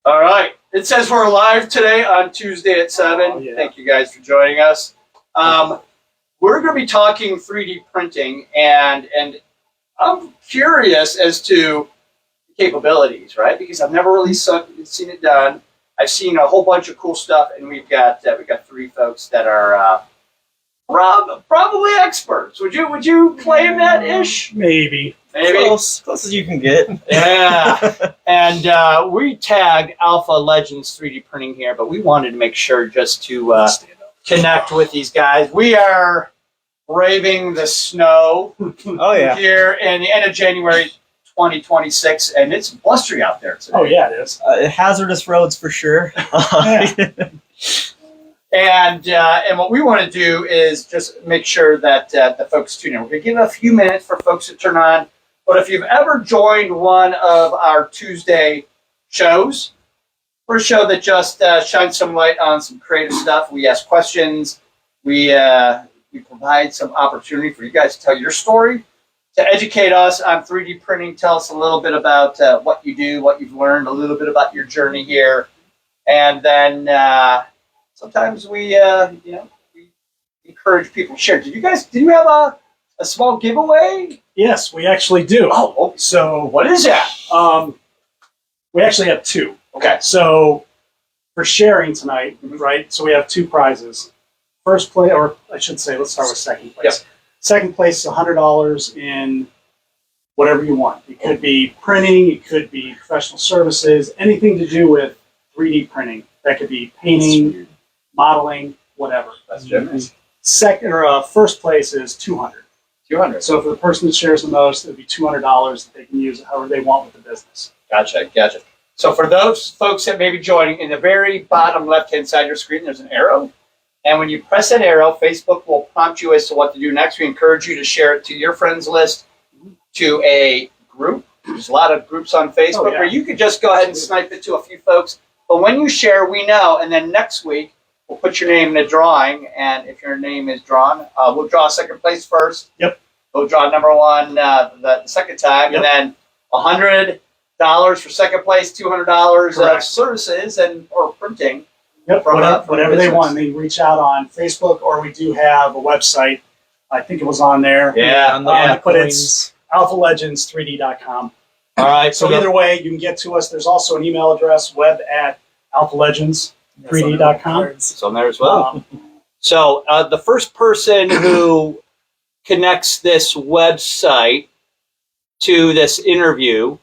All right. It says we're live today on Tuesday at 7. Oh, yeah. Thank you guys for joining us. We're going to be talking 3D printing, and I'm curious as to capabilities, right? Because I've never really seen it done. I've seen a whole bunch of cool stuff, and we've got 3 folks that are probably experts. Would you claim that ish? Maybe. Close as you can get. Yeah. And we tagged Alpha Legends 3D printing here, but we wanted to make sure just to connect with these guys. We are braving the snow here in the end of January 2026, and it's blustery out there today. Oh, yeah, it is. Hazardous roads for sure. And what we want to do is just make sure that the folks tune in. We're going to give it a few minutes for folks to turn on. But if you've ever joined one of our Tuesday shows, we're a show that just shines some light on some creative stuff. We ask questions. We provide some opportunity for you guys to tell your story, to educate us on 3D printing. Tell us a little bit about what you do, what you've learned, a little bit about your journey here. And then sometimes we encourage people to share. Do you have a small giveaway? Yes, we actually do. Oh, so what is that? We actually have 2. Okay. So for sharing tonight, right? So we have 2 prizes. First place, or I should say, let's start with second place. Yep. Second place is $100 in whatever you want. It could be printing, it could be professional services, anything to do with 3D printing. That could be painting, modeling, whatever. That's generous. First place is $200. 200. So for the person that shares the most, it would be $200 that they can use however they want with the business. Gotcha. So for those folks that may be joining, in the very bottom left-hand side of your screen, there's an arrow. And when you press that arrow, Facebook will prompt you as to what to do next. We encourage you to share it to your friends list, to a group. There's a lot of groups on Facebook where you could just go ahead and snipe it to a few folks. But when you share, we know. And then next week, we'll put your name in a drawing. And if your name is drawn, we'll draw second place first. Yep. We'll draw number 1 the second time. Yep. And then $100 for second place, $200 of services or printing. Yep, from whatever they want. They reach out on Facebook, or we do have a website. I think it was on there. Yeah, but it's alphalegends3d.com. All right. So either way, you can get to us. There's also an email address, web@alphalegends3d.com. It's on there as well. So the first person who connects this website to this interview,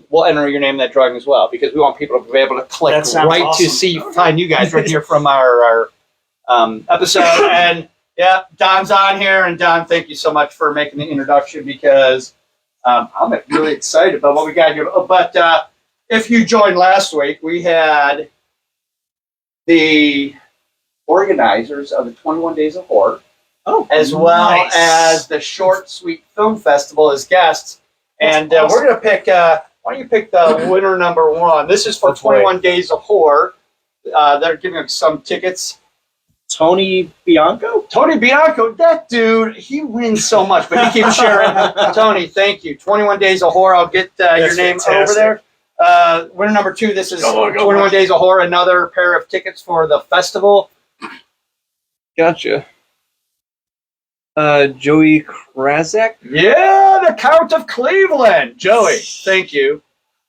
we'll enter your name in that drawing as well, because we want people to be able to click right awesome. to find you guys right here from our episode. And yeah, Don's on here, and Don, thank you so much for making the introduction, because I'm really excited about what we got here. But if you joined last week, we had the organizers of the 21 Days of Horror, as well as the Short Sweet Film Festival as guests. And we're going to pick, why don't you pick the winner number 1? This is for 21 Days of Horror. They're giving us some tickets. Tony Bianco? Tony Bianco, that dude, he wins so much, but he keeps sharing. Tony, thank you. 21 Days of Horror, I'll get your name over there. Winner number 2, this is 21 Days of Horror, another pair of tickets for the festival. Gotcha. Joey Krazak? Yeah, the Count of Cleveland. Joey, thank you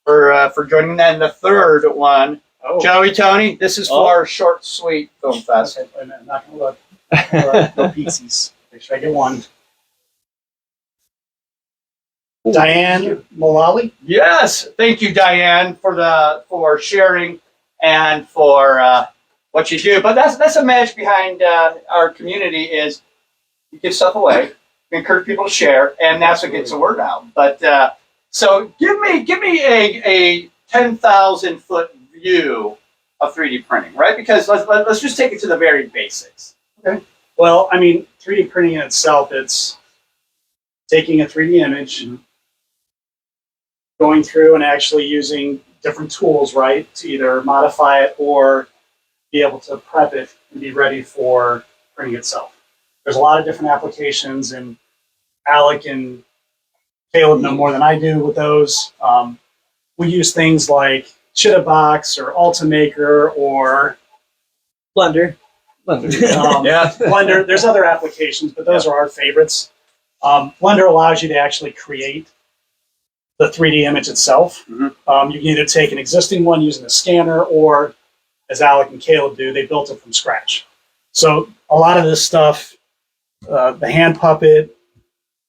for joining that. And the third one, Joey, Tony, this is for Short Sweet Film Fest. Wait a minute, I'm not going to look. No pieces. Make sure I get one. Diane Mullally? Yes, thank you, Diane, for sharing and for what you do. But that's a magic behind our community is you give stuff away, we encourage people to share, and that's what gets the word out. But so give me a 10,000-foot view of 3D printing, right? Because let's just take it to the very basics. Okay. Well, I mean, 3D printing in itself, it's taking a 3D image, going through and actually using different tools, right, to either modify it or be able to prep it and be ready for printing itself. There's a lot of different applications, and Alec and Caleb know more than I do with those. We use things like Chitabox or Ultimaker or Blender. Yeah. Blender. There's other applications, but those are our favorites. Blender allows you to actually create the 3D image itself. Mhm. You can either take an existing one using a scanner, or as Alec and Caleb do, they built it from scratch. So a lot of this stuff, the hand puppet,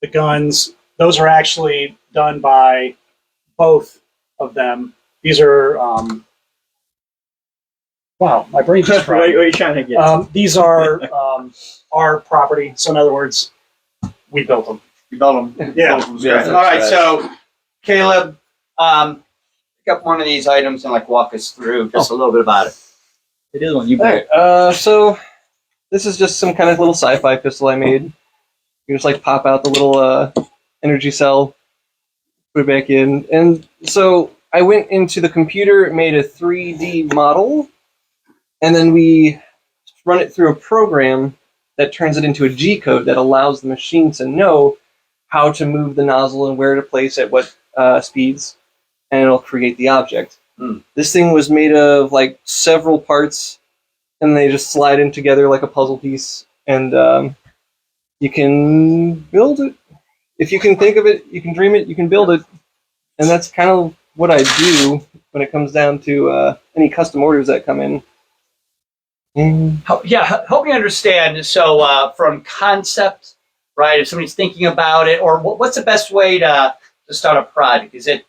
the guns, those are actually done by both of them. These are, wow, my brain just What fried. are you trying to get? These are our property. So in other words, we built them. You built them. Yeah. Yeah. All right. So, Caleb, pick up one of these items and like walk us through just a little bit about it. It is one you Alright, so this is just some kind of little sci-fi pistol I made. You just like pop out the little energy cell, put it back in, and so I went into the computer, made a 3D model, and then we run it through a program that turns it into a G code that allows the machine to know how to move the nozzle and where to place at what speeds, and it'll create the object. This thing was made of like several parts, and they just slide in together like a puzzle piece, and you can build it. If you can think of it, you can dream it, you can build it, and that's kind of what I do when it comes down to any custom orders that come in. Help me understand. So, from concept, right? If somebody's thinking about it, or what's the best way to start a project? Is it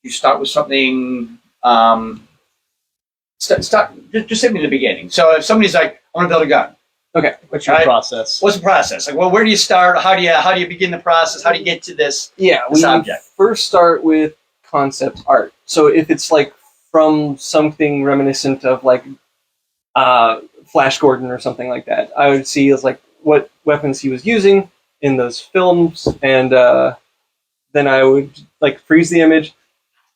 you start with something? Start just hit me in the beginning. So, if somebody's like, "I want to build a gun," Okay. What's your Right. process? what's the process? Like, well, where do you start? How do you begin the process? How do you get to this? Yeah, This we object. first start with concept art. So if it's like from something reminiscent of like Flash Gordon or something like that, I would see as like what weapons he was using in those films, and then I would like freeze the image,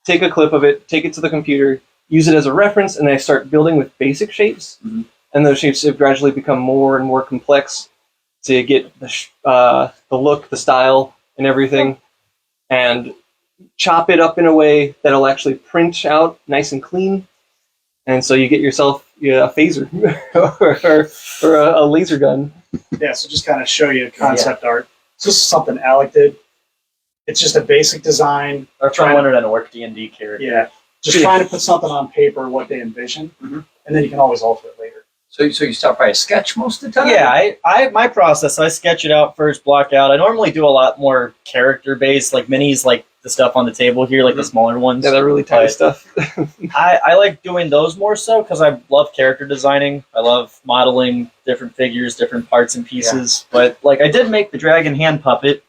take a clip of it, take it to the computer, use it as a reference, and I start building with basic shapes. Mhm. And those shapes have gradually become more and more complex to get the look, the style, and everything, and chop it up in a way that'll actually print out nice and clean. And so you get yourself a phaser or a laser gun. Yeah, so just kind of show you concept art. It's just something Alec did. It's just a basic design. Or if I wanted an orc D&D character. Yeah, just trying to put something on paper, what they envision, Mhm. and then you can always alter it later. So you start by a sketch most of the time. Yeah, I my process, I sketch it out first, block out. I normally do a lot more character based, like minis, like the stuff on the table here, like the smaller ones. Yeah, that really tiny But stuff. I like doing those more so because I love character designing. I love modeling different figures, different parts and pieces. But like I did make the dragon hand puppet.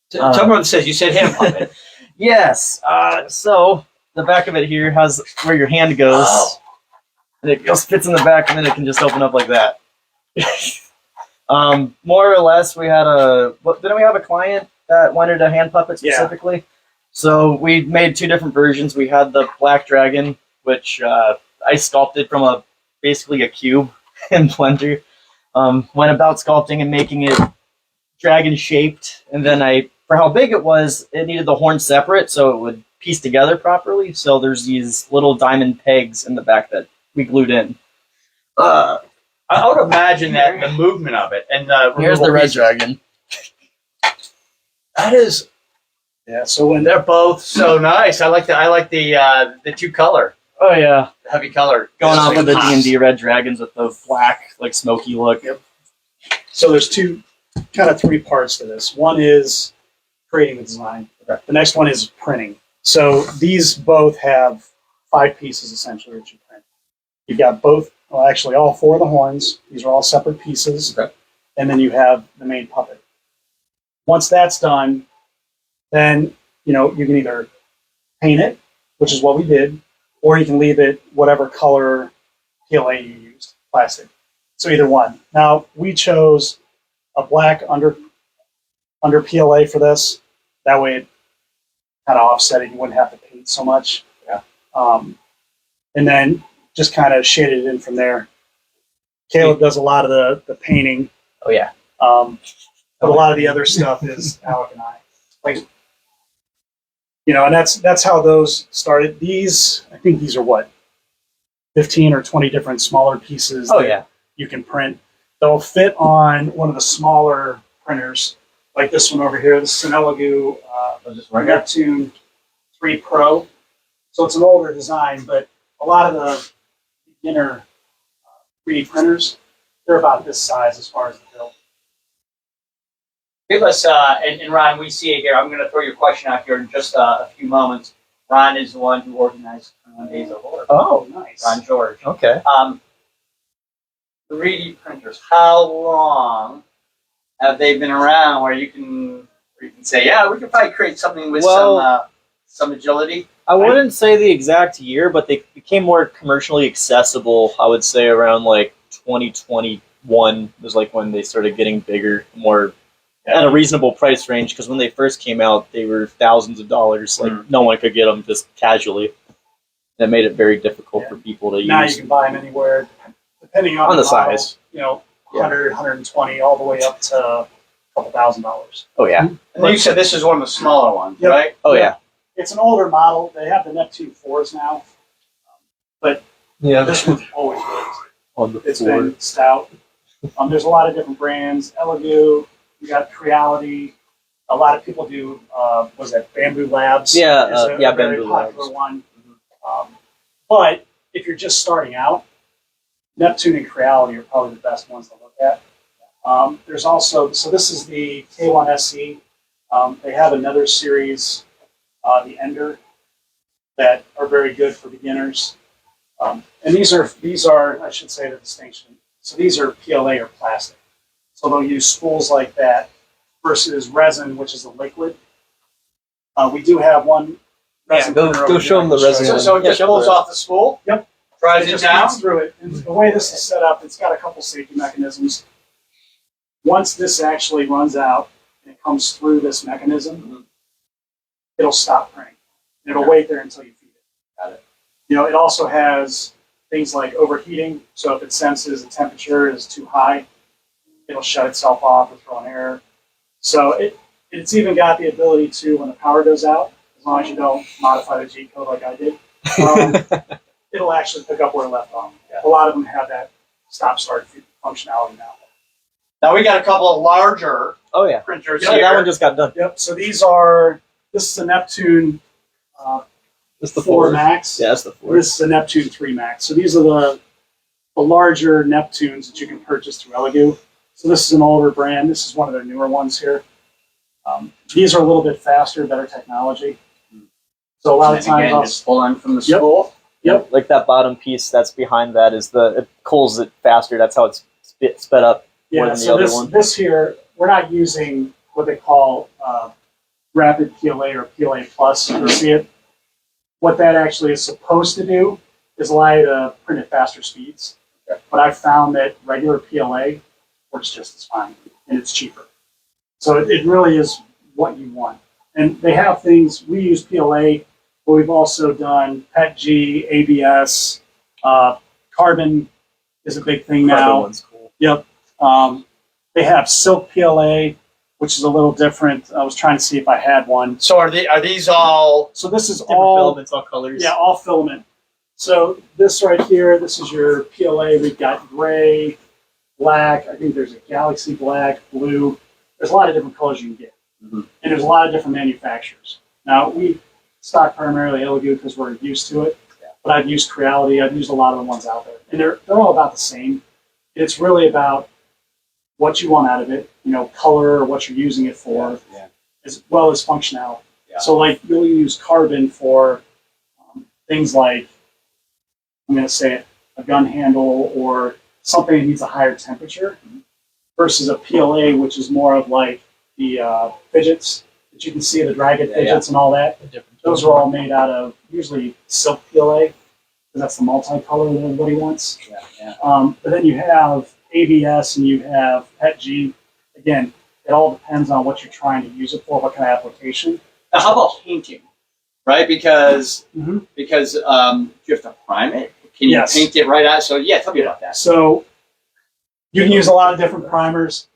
Tell me what it says. You said hand puppet. Yes. So the back of it here has where your hand goes. Oh. And it just fits in the back, and then it can just open up like that. More or less, we had didn't we have a client that wanted a hand puppet specifically? Yeah. So we made two different versions. We had the black dragon, which I sculpted from basically a cube in Blender. Went about sculpting and making it dragon shaped, and then for how big it was, it needed the horn separate so it would piece together properly. So there's these little diamond pegs in the back that we glued in. I would imagine that the movement of it and the Here's the removable red pieces, dragon. That is, Yeah, so when they're both so nice. I like the two color, Oh yeah, heavy color going off with the pops. D&D red dragons with the black, like smoky look. Yep. So there's three parts to this. One is creating the design. Okay. The next one is printing. So these both have 5 pieces essentially that you print. You've got actually all 4 of the horns. These are all separate pieces. Okay. And then you have the main puppet. Once that's done, then you can either paint it, which is what we did, or you can leave it whatever color PLA you used, plastic. So either one. Now we chose a black under PLA for this. That way it kind of offset it. You wouldn't have to paint so much. Yeah. And then just kind of shaded it in from there. Caleb does a lot of the painting. Oh yeah. But a lot of the other stuff is Alec and I. Like, And that's how those started. These, I think these are what, 15 or 20 different smaller pieces Oh that yeah. you can print. They'll fit on one of the smaller printers, like this one over here. This is an Elegoo Neptune 3 Pro. So it's an older design, but a lot of the beginner 3D printers, they're about this size as far as the build. Give us, and Ron, we see it here. I'm going to throw your question out here in just a few moments. Ron is the one who organized 21 Days of Horror. Oh, nice. Ron George. Okay. 3D printers. How long have they been around? Where you can say, yeah, we could probably create something with some agility. I wouldn't say the exact year, but they became more commercially accessible. I would say around like 2021 was like when they started getting bigger, more at a reasonable price range. Because when they first came out, they were thousands of dollars. Like no one could get them just casually. That made it very difficult for people to Now use. you can buy them anywhere, depending on the model, size. 100, 120, all the way up to a couple $1,000s. Oh yeah. And then you said this is one of the smaller ones, Yep. right? Oh yeah. It's an older model. They have the Neptune 4s now, but Yeah. this one's always worked. On the It's floor. been stout. There's a lot of different brands. Elegoo, you got Creality. A lot of people do, was that Bamboo Labs? Yeah, is a very Bamboo popular Labs. one. But if you're just starting out, Neptune and Creality are probably the best ones to look at. There's also, so this is the K1 SE. They have another series, the Ender, that are very good for beginners. And these are, I should say the distinction. So these are PLA or plastic. So they'll use spools like that versus resin, which is a liquid. We do have one resin. Go printer over show here. them the resin. So it just Yeah, pulls sure. off the spool? Yep. Drives It it just down? feeds through it. And the way this is set up, it's got a couple safety mechanisms. Once this actually runs out and it comes through this mechanism, it'll stop printing. It'll wait there until you feed it. Got it. It also has things like overheating. So if it senses the temperature is too high, it'll shut itself off or throw an error. So it's even got the ability to, when the power goes out, as long as you don't modify the G code like I did, it'll actually pick up where it left off. A lot of them have that stop-start functionality now. Now we got a couple of larger Oh yeah. printers Yeah, here. that one just got done. Yep. So this is a Neptune It's the 4 four. Max. Yeah, that's the four. This is a Neptune 3 Max. So these are the larger Neptunes that you can purchase through Elegoo. So this is an older brand. This is one of their newer ones here. These are a little bit faster, better technology. So a lot of And again, times just pulling from the Yep. spool. Yep. Like that bottom piece that's behind that is it cools it faster. That's how it's sped up more than the so other this, one. this here, we're not using what they call rapid PLA or PLA Plus. You see it? What that actually is supposed to do is allow you to print at faster speeds. But I've found that regular PLA works just as fine, and it's cheaper. So it really is what you want. And they have things, we use PLA, but we've also done PETG, ABS, carbon is a big thing Carbon now. one's cool. Yep. They have silk PLA, which is a little different. I was trying to see if I had one. So are these all? So this is Different all, filaments, all colors. yeah, all filament. So this right here, this is your PLA. We've got gray, black. I think there's a galaxy black, blue. There's a lot of different colors you can get. Mhm. And there's a lot of different manufacturers. Now, we stock primarily Elegoo because we're used to it. But I've used Creality. I've used a lot of the ones out there. And they're all about the same. It's really about what you want out of it, color or what you're using it for, Yeah. as well as functionality. Yeah. So like you'll use carbon for things like, I'm going to say it, a gun handle or something that needs a higher temperature versus a PLA, which is more of like the fidgets that you can see, the dragon Yeah, fidgets and all that. The different Those are all made out of usually silk PLA because that's the multicolor that everybody wants. Yeah. But then you have ABS and you have PETG. Again, it all depends on what you're trying to use it for, what kind of application. Now, how about painting? Right, because Mhm. you have to prime it. Can you Yes. paint it right out? So yeah, tell me about that. So you can use a lot of different primers.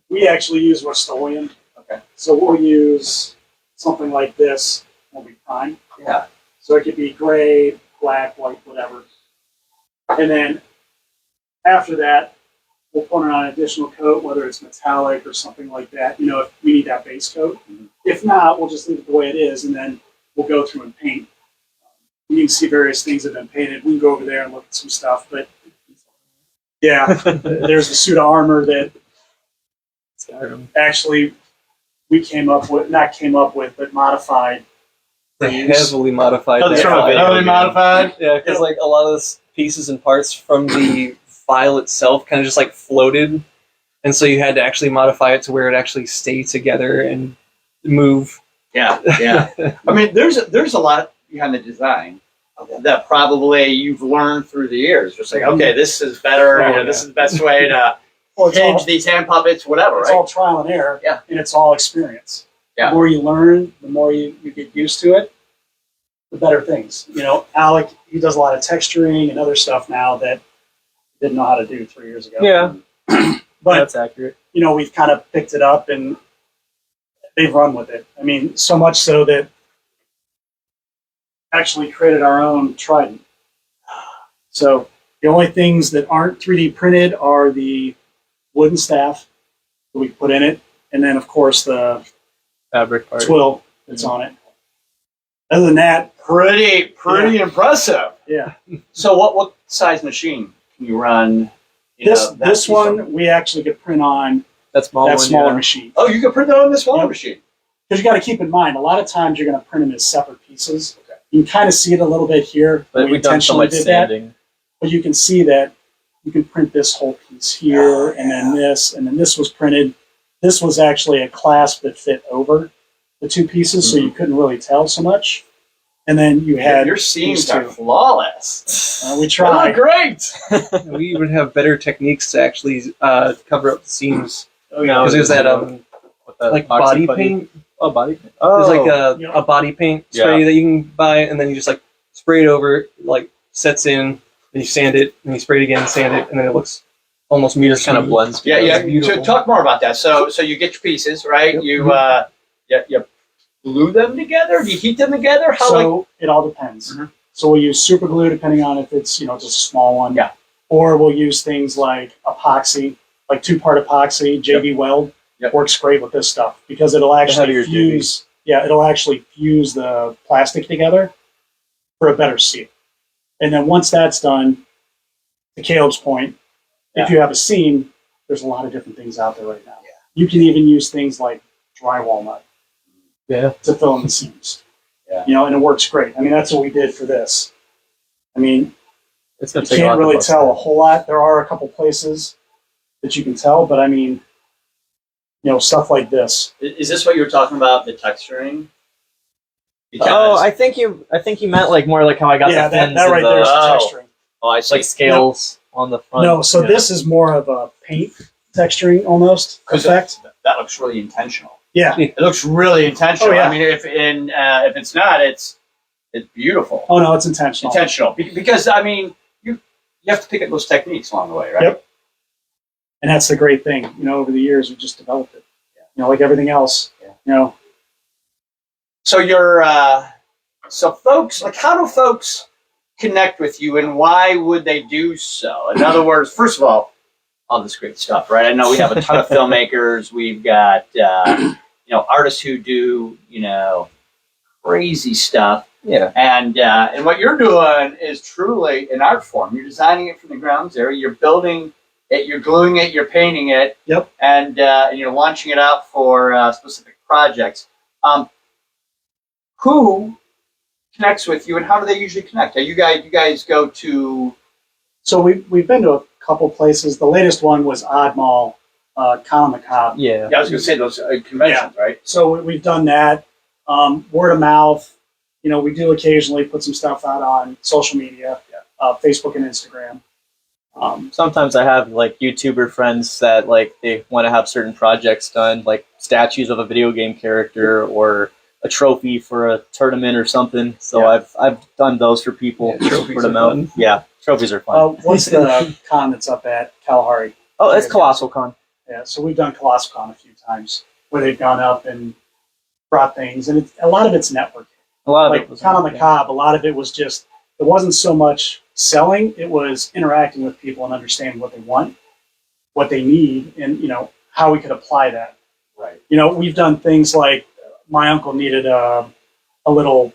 We actually use Rust-Oleum. Okay. So we'll use something like this. when we prime. Yeah. So it could be gray, black, white, whatever. And then after that, we'll put on an additional coat, whether it's metallic or something like that, if we need that base coat. Mhm. If not, we'll just leave it the way it is, and then we'll go through and paint. You can see various things that have been painted. We can go over there and look at some stuff, but yeah, there's the suit of armor that actually we but modified. for use. Heavily modified. Oh, that's that from a file. video game. modified. Yeah, because like a lot of the pieces and parts from the file itself kind of just like floated, and so you had to actually modify it to where it actually stay together and move. Yeah, yeah. I mean, there's a lot behind the design that probably you've learned through the years. Just like, okay, this is better. This is the best way to hinge these hand puppets, whatever. It's right? all trial and error, Yeah. and it's all experience. Yeah. The more you learn, the more you get used to it, the better things. Alec, he does a lot of texturing and other stuff now that he didn't know how to do 3 years ago. Yeah, But that's accurate. we've kind of picked it up and they've run with it. I mean, so much so that actually created our own trident. So the only things that aren't 3D printed are the wooden staff that we put in it, and then of course the Fabric part. twill that's on it. Other than that, Pretty impressive. yeah. So what size machine can you run? This piece one on? we actually could print on That small that one. smaller yeah. machine. Oh, you can print that on this smaller Yep. machine. Because you got to keep in mind, a lot of times you're going to print them as separate pieces. Okay. You can kind of see it a little bit here. But we we've done so intentionally much did that. sanding. But you can see that you can print this whole piece here, and then this was printed. This was actually a clasp that fit over the two pieces, so you couldn't really tell so much. And then you had Your seams these are two. flawless. We They look tried. great. We even have better techniques to actually cover up the seams. Oh, yeah. Because there's that With the like epoxy body putty. paint. Oh, body paint. Oh, There's like Yeah. a body paint spray Yeah. that you can buy, and then you just like spray it over, it, like sets in, then you sand it, and you spray it again, sand it, and then it looks almost mirror just kind of smooth. blends. Yeah, together. yeah. beautiful. Talk more about that. So you get your pieces, right? Yep. You glue them together. Do you heat them together? How So it all depends. Mhm. So we'll use super glue depending on if it's just a small one. Yeah. Or we'll use things like epoxy, like 2-part epoxy, JV Weld. Yep. Works great with this stuff because it'll actually heavier fuse. Yeah, it'll actually fuse the plastic together for a better seal. And then once that's done, to Caleb's point, if you have a seam, there's a lot of different things out there right now. Yeah. You can even use things like drywall nut Yeah. to fill in the seams. Yeah. And it works great. I mean, that's what we did for this. I mean, It's you gonna take a lot can't to really bust tell a that. whole lot. There are a couple places that you can tell, but I mean, stuff like this. is this what you were talking about? The texturing? Oh, I think you meant like more like how I got Yeah, the that fins right and there is the, the Oh. texturing. I it's like scales on the front. No, so Yeah. this is more of a paint texturing almost 'Cause effect. that looks really intentional. Yeah. It looks really intentional. Oh, yeah. I mean, if it's not, it's beautiful. Oh no, it's intentional. Intentional because I mean you have to pick up those techniques along the way, right? Yep. And that's the great thing. Over the years we just developed it. Like everything else. Yeah. So so folks, like, how do folks connect with you, and why would they do so? In other words, first of all this great stuff, right? I know we have a ton of filmmakers. We've got artists who do crazy stuff. Yeah. And what you're doing is truly an art form. You're designing it from the ground zero. You're building it. You're gluing it. You're painting it. Yep. And you're launching it out for specific projects. Who connects with you, and how do they usually connect? You guys go to? So we've been to a couple places. The latest one was Oddmall, Con Macabre. Yeah. Yeah, I was going to say those conventions, right? So we've done that. Word of mouth. We do occasionally put some stuff out on social media, Facebook and Instagram. Sometimes I have like YouTuber friends that like they want to have certain projects done, like statues of a video game character or a trophy for a tournament or something. So Yeah. I've done those for people. Yeah, trophies for them are out. fun. Yeah, trophies are fun. What's the con that's up at Kalahari? Oh, it's Colossal Con. Yeah, so we've done Colossal Con a few times where they've gone up and brought things, and a lot of it's networking. A lot of like it was kind of on the cob. A lot of it was just, it wasn't so much selling, it was interacting with people and understanding what they want, what they need, and how we could apply that. Right. We've done things like my uncle needed a little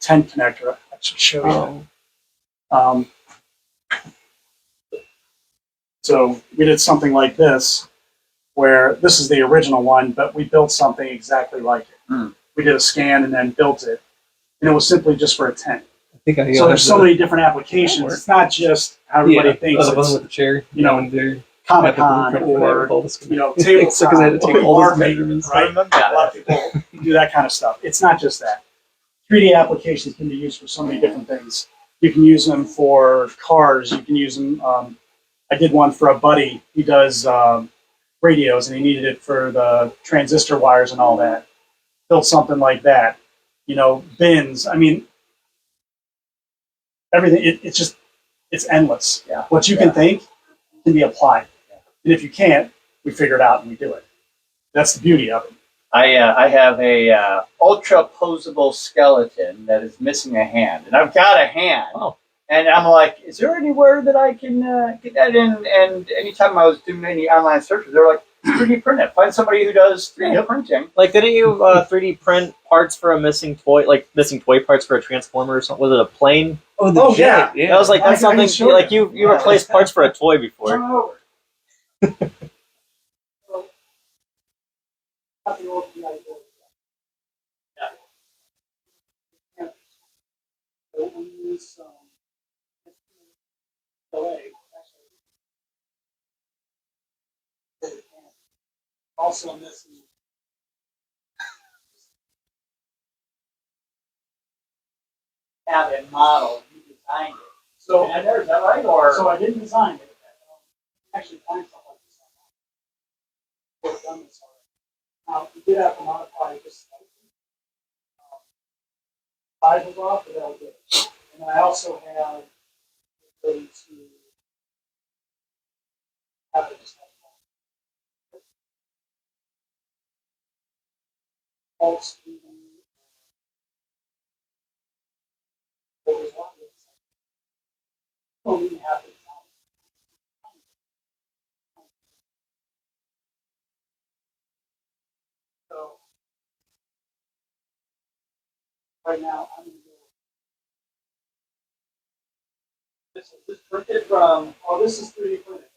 tent connector. I should show you. Oh. So we did something like this, where this is the original one, but we built something exactly like it. Mm. We did a scan and then built it, and it was simply just for a tent. I think I So there's so many different applications. It's not just how everybody thinks the one it's with the chair. and there. Comic Con or tabletop So 'cause I had to take or all those marketing, measurements. right? A lot of people do that kind of stuff. It's not just that. 3D applications can be used for so many different things. You can use them for cars. You can use them. I did one for a buddy. He does radios, and he needed it for the transistor wires and all that. Built something like that. Bins. I mean, everything. It's endless. Yeah. What you can think can be applied, and if you can't, we figure it out and we do it. That's the beauty of it. I have a ultra posable skeleton that is missing a hand, and I've got a hand. Oh. And I'm like, is there anywhere that I can get that in? And anytime I was doing any online searches, they're like, 3D print it. Find somebody who does 3D printing. Like, didn't you 3D print parts for a missing toy, like missing toy parts for a transformer or something? Was it a plane? Oh, jet, yeah. That was like, that's I can something, show like you. you replaced parts for a toy before. Turn it over. Also missing. Have a model, you designed it. So, And there's that right? Or so I didn't design it. Actually, find stuff like this online. I've done this already. Now, we did have to modify this size was off, but that was it. And I also have the ability to have it just like pulse speed. There was one that's don't even have to design. So right now I'm gonna go. This is printed from. Oh, this is 3D printed.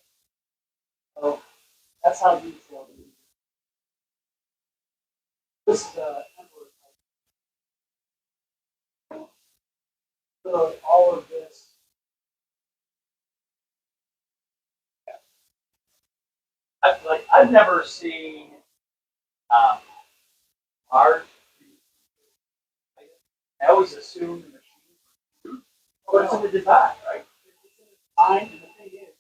So that's how detailed it is. This is a emperor type. So all of this. I've never seen art. I always assumed the machine. But it's in the design, right? It's in the design, and the thing is,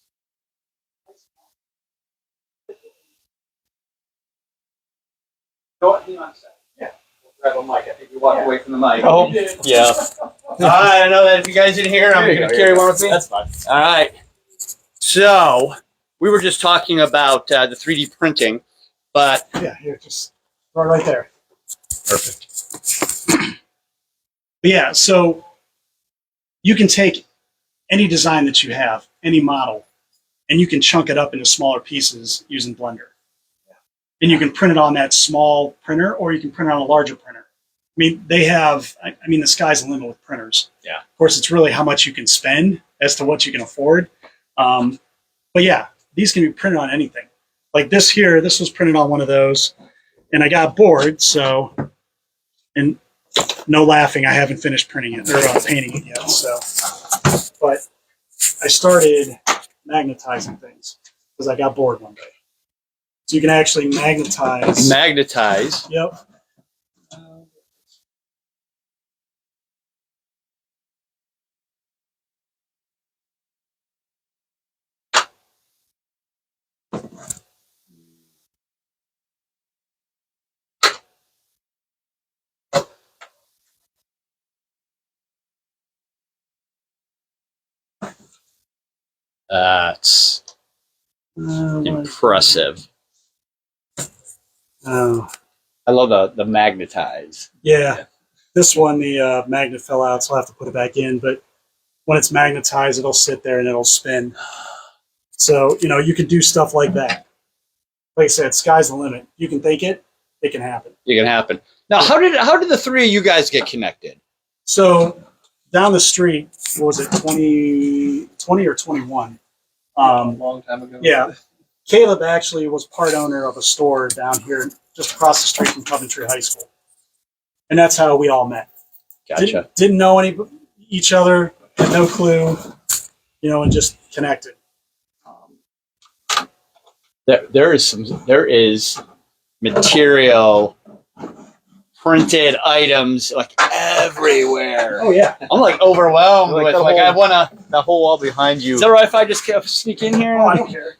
Go hang on a second. Yeah. We'll grab a mic. I think you walked away from the mic. Oh, yeah. I know that if you guys didn't hear, I'm Here you going to go, carry here you one go. with me. That's fine. All right. So we were just talking about the 3D printing, but yeah, here, just right there. perfect. But yeah, so you can take any design that you have, any model, and you can chunk it up into smaller pieces using Blender. And you can print it on that small printer, or you can print it on a larger printer. I mean, they have, I mean, the sky's the limit with printers. Yeah. Of course, it's really how much you can spend as to what you can afford. But yeah, these can be printed on anything. Like this here, this was printed on one of those, and I got bored, so, and no laughing, I haven't finished printing it, or painting it yet, so. But I started magnetizing things, because I got bored one day. So you can actually magnetize. Magnetize. Yep. That's impressive. Oh, I love the magnetize. yeah. This one, the magnet fell out, so I'll have to put it back in. But when it's magnetized, it'll sit there and it'll spin. So, you can do stuff like that. Like I said, sky's the limit. You can think it can happen. It can happen. Now, how did the three of you guys get connected? So down the street, what was it, 20 or 21? A long time ago. Yeah. Caleb actually was part owner of a store down here just across the street from Coventry High School. And that's how we all met. Gotcha. Didn't know each other, had no clue, and just connected. There is material, printed items like everywhere. Oh yeah. I'm like overwhelmed Like with the like whole- I wanna the whole wall behind you. Is that right if I just sneak in here? Oh, I don't care.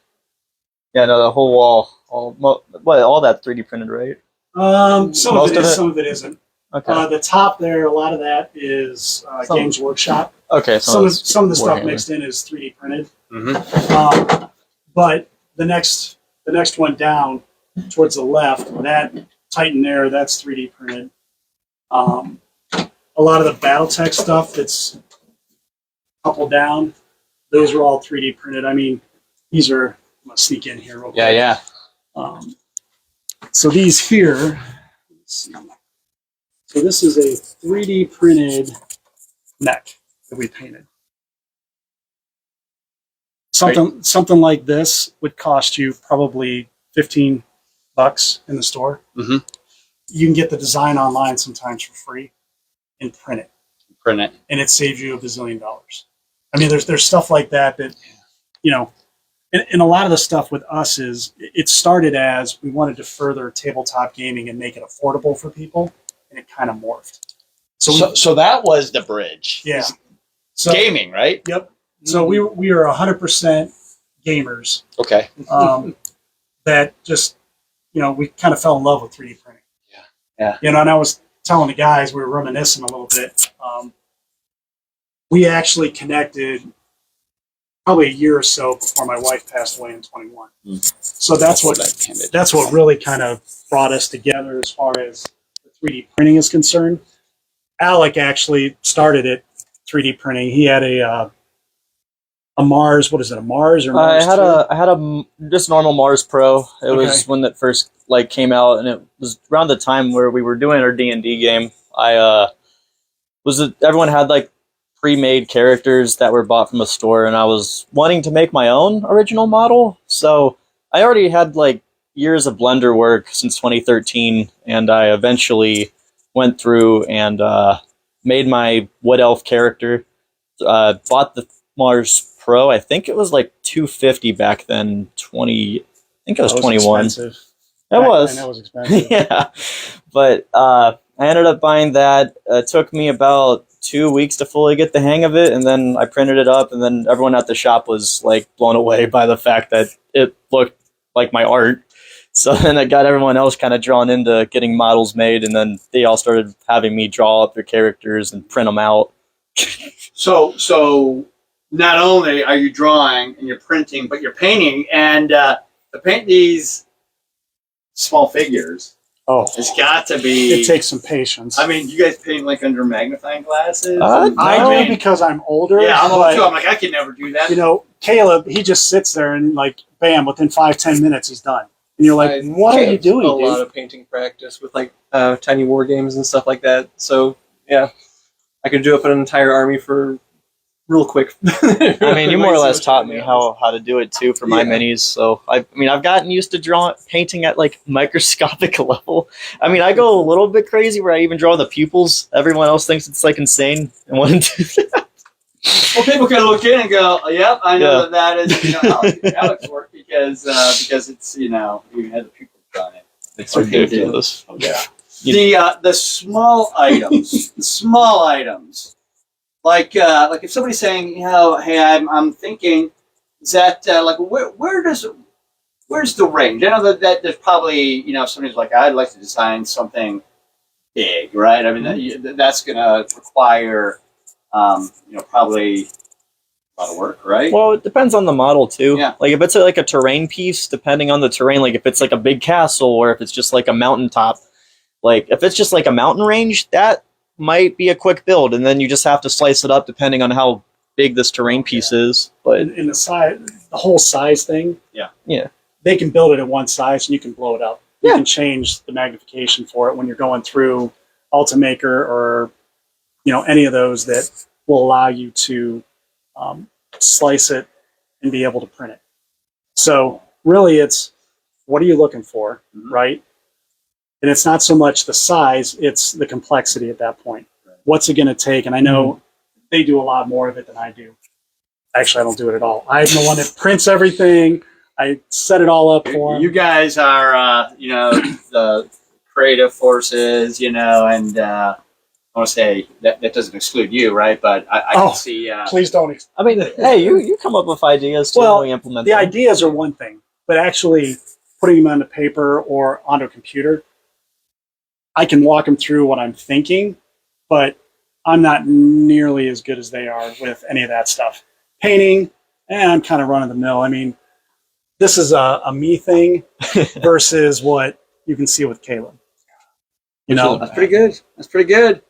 Yeah, no, the whole wall, all that 3D printed, right? Some Most of it of is, it? some of it isn't. Okay. The top there, a lot of that is Some- Games Workshop. Okay. So Some of the stuff Warhammer. mixed in is 3D printed. Mm-hmm. But the next one down towards the left, that Titan there, that's 3D printed. A lot of the BattleTech stuff that's a couple down, those are all 3D printed. I mean, these are, I'm going to sneak in here real quick. Yeah. So these here, let's see. So this is a 3D printed neck that we painted. Something like this would cost you probably $15 in the store. Mm-hmm. You can get the design online sometimes for free and print it, Print it. and it saves you $1 bazillion. I mean, there's stuff like that, and a lot of the stuff with us is it started as we wanted to further tabletop gaming and make it affordable for people, and it kind of morphed. So that was the bridge. Yeah. So Gaming, right? Yep. So we are 100% gamers. Okay. That just we kind of fell in love with 3D printing. Yeah. And I was telling the guys, we were reminiscing a little bit. We actually connected probably a year or so before my wife passed away in 21. So that's what really kind of brought us together as far as the 3D printing is concerned. Alec actually started it 3D printing. He had a Mars. What is it? A Mars or Mars? I had a just normal Mars Pro. It was when that first came out, and it was around the time where we were doing our D&D game. Everyone had pre-made characters that were bought from a store, and I was wanting to make my own original model. So I already had years of Blender work since 2013, and I eventually went through and made my Wood Elf character. Bought the Mars Pro. I think it was $250 back then. I think it was 21. Expensive. It was. That was expensive. Yeah, but I ended up buying that. It took me about 2 weeks to fully get the hang of it, and then I printed it up, and then everyone at the shop was blown away by the fact that it looked like my art. So then I got everyone else kind of drawn into getting models made, and then they all started having me draw up their characters and print them out. So not only are you drawing and you're printing, but you're painting, and to paint these small figures, it's got to be. It takes some patience. I mean, you guys paint under magnifying glasses? I do because I'm older. Yeah, I'm but, old too. I'm I can never do that. Caleb, he just sits there and bam, within 5-10 minutes he's done. And you're like, what are you doing, A dude? lot of painting practice with tiny war games and stuff like that. So yeah, I could do up an entire army for real quick. I mean, you more or less taught me how to do it too for my minis. So I've gotten used to painting at microscopic level. I mean, I go a little bit crazy where I even draw the pupils. Everyone else thinks it's insane and want to do that. Well, people can look in and go, "Yep, I know that is Alex work because it's you had the people drawn it. It's ridiculous. Yeah. The small items, like if somebody's saying, hey, I'm thinking, is that where's the range? I know that there's probably if somebody's I'd like to design something big, right? I mean that's gonna require probably a lot of work, right? Well, it depends on the model too. Yeah. If it's a terrain piece, depending on the terrain, if it's a big castle or if it's just a mountaintop, if it's just a mountain range, that might be a quick build, and then you just have to slice it up depending on how big this terrain piece is. But In the size, the whole size thing. Yeah. They can build it at one size, and you can blow it up. You Yeah. can change the magnification for it when you're going through Ultimaker or any of those that will allow you to slice it and be able to print it. So really, it's what are you looking for, right? And it's not so much the size; it's the complexity at that point. What's it going to take? And I know they do a lot more of it than I do. Actually, I don't do it at all. I'm the one that prints everything. I set it all up for them. You guys are, the creative forces, and I want to say that doesn't exclude you, right? But I can see. Please don't. I mean, hey, you come up with ideas too, Well, and we implement The them. ideas are one thing, but actually putting them on the paper or onto a computer, I can walk them through what I'm thinking, but I'm not nearly as good as they are with any of that stuff. Painting, I'm kind of run of the mill. I mean, this is a me thing versus what you can see with Caleb. That's pretty good. That's pretty good.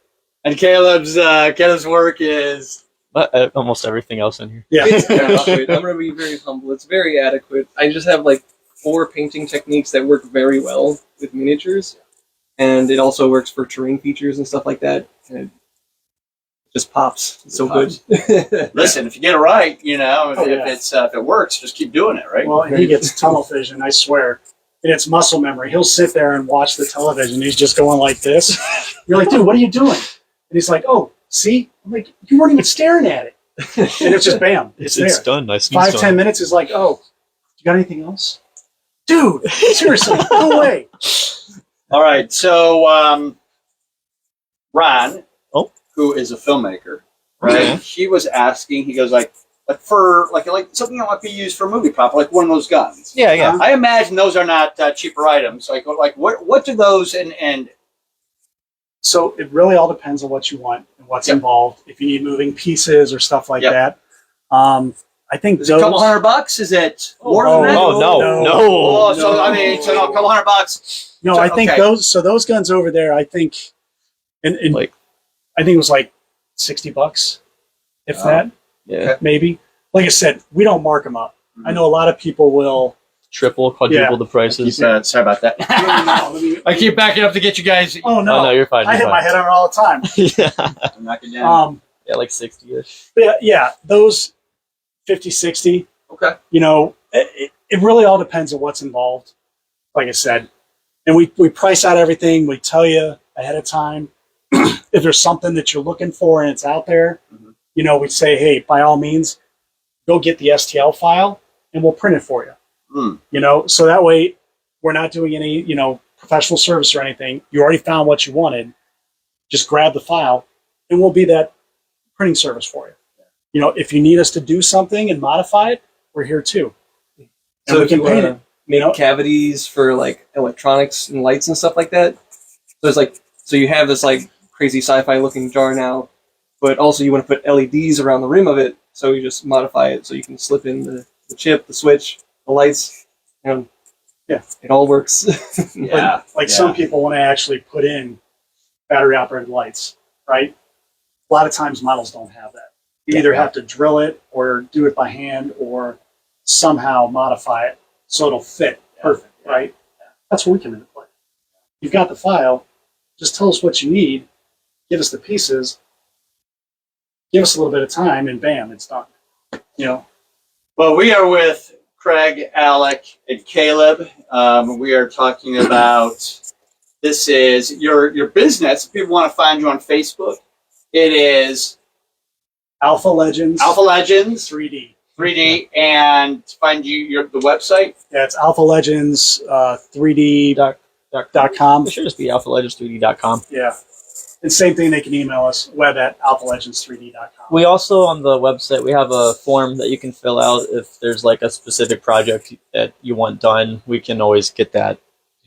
And Caleb's work is Almost everything else in here. Yeah. It's adequate. I'm going to be very humble. It's very adequate. I just have like 4 painting techniques that work very well with miniatures, and it also works for terrain features and stuff like that. And it just pops. It's so good. listen. If you get it right, Oh, yeah. if it works, just keep doing it, right? Well, and he gets tunnel vision, I swear. And it's muscle memory. He'll sit there and watch the television. He's just going like this. You're like, dude, what are you doing? And he's like, oh, see? I'm like, you weren't even staring at it. And it's just bam. It's there. done. Nice. 5-10 minutes is like, oh, you got anything else? Dude, seriously, no way. All right. So, Ron, Oh. who is a filmmaker, right? Okay. He was asking. He goes like for like something that might be used for a movie prop, like one of those guns. Yeah, yeah. I imagine those are not cheaper items. Like what do those and So it really all depends on what you want and what's Yep. involved. If you need moving pieces or stuff like Yep. that. I think is it a couple $100? Is it more than that? Oh, no. Oh, so I mean, so no, a couple $100. No, So, I think okay. those guns over there, I think, and Like- I think it was like $60, if Oh. that, Yeah. maybe. Like I said, we don't mark them up. I know a lot of people will. Triple, quadruple Yeah. the prices. Sorry about that. I keep backing up to get you guys. Oh Oh, no, no, you're fine. I hit You're my head on it all the time. fine. Yeah. Knock it down. Yeah, like 60-ish. But yeah, those 50, 60. Okay. It really all depends on what's involved. Like I said, and we price out everything. We tell you ahead of time if there's something that you're looking for and it's out there. Mhm. We say, hey, by all means, go get the STL file and we'll print it for you. So that way we're not doing any professional service or anything. You already found what you wanted. Just grab the file and we'll be that printing service for you. If you need us to do something and modify it, we're here too. And So we if can you paint wanna it. make cavities for like electronics and lights and stuff like that. So it's like, so you have this like crazy sci-fi looking jar now, but also you want to put LEDs around the rim of it. So you just modify it so you can slip in the chip, the switch, the lights, and Yeah. it all works. Yeah. Like some people want to actually put in battery operated lights, right? A lot of times models don't have that. You either have to drill it or do it by hand or somehow modify it so it'll fit perfect, right? That's where we come into play. You've got the file, just tell us what you need, give us the pieces, give us a little bit of time, and bam, it's done. Well, we are with Craig, Alec, and Caleb. We are talking about this is your business. If people want to find you on Facebook, it is Alpha Legends Alpha Legends 3D. 3D, and find the website. Yeah, it's Alpha Legends 3D.com. It should just be alphalegends3d.com. Yeah. And same thing, they can email us, web@alphalegends3d.com. We also, on the website, we have a form that you can fill out if there's like a specific project that you want done. We can always get that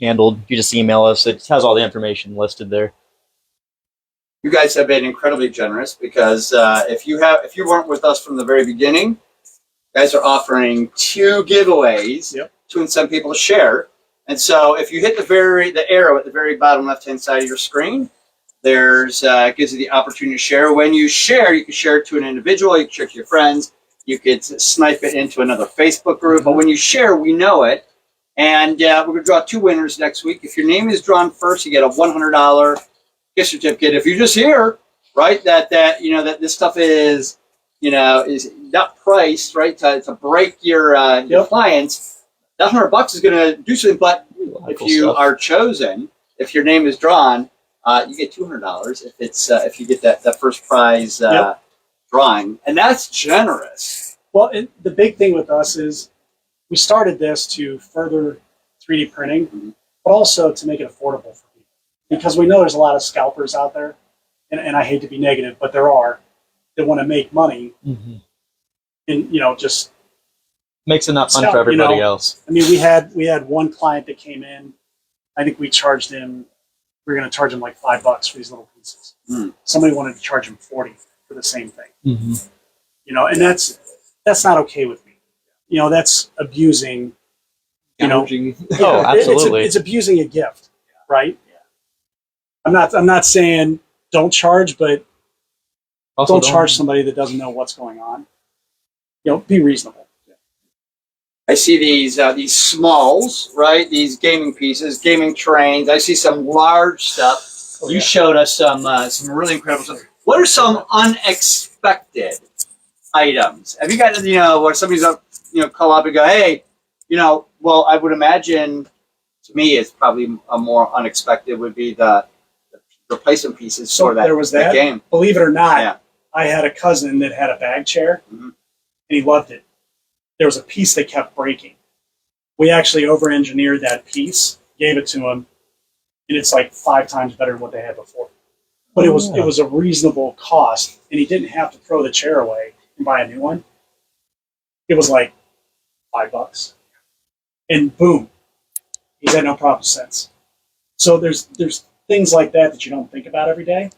handled. You just email us. It has all the information listed there. You guys have been incredibly generous because if you weren't with us from the very beginning, you guys are offering 2 giveaways to incent people to share. And so if you hit the arrow at the very bottom left-hand side of your screen, There's it gives you the opportunity to share. When you share, you can share it to an individual, you can share it to your friends, you could snipe it into another Facebook group. But when you share, we know it. And we're going to draw 2 winners next week. If your name is drawn first, you get a $100 gift certificate. If you're just here, right, that this stuff is not priced, right, to break your clients, that $100 is going to do something. But if you are chosen, if your name is drawn, you get $200 if you get that first prize drawing, and that's generous. Well, the big thing with us is we started this to further 3D printing, but also to make it affordable for people, because we know there's a lot of scalpers out there, and I hate to be negative, but there are that want to make money, and just makes it not fun for everybody else. I mean, we had one client that came in. I think we charged him. We were going to charge him like $5 for these little pieces. Somebody wanted to charge him 40 for the same thing. And that's not okay with me. That's abusing. Oh, absolutely. It's abusing a gift, right? Yeah. I'm not saying don't charge, but also don't charge somebody that doesn't know what's going on. Be reasonable. I see these smalls, right? These gaming pieces, gaming trains. I see some large stuff. You showed us some really incredible stuff. What are some unexpected items? Have you got where somebody's call up and go, hey, well, I would imagine, to me, it's probably a more unexpected would be the replacement pieces for that. There was that game. Believe it or not, I had a cousin that had a bag chair, and he loved it. There was a piece that kept breaking. We actually over-engineered that piece, gave it to him, and it's like 5 times better than what they had before. But it was a reasonable cost, and he didn't have to throw the chair away and buy a new one. It was like $5, and boom, he's had no problem since. So there's things like that you don't think about every day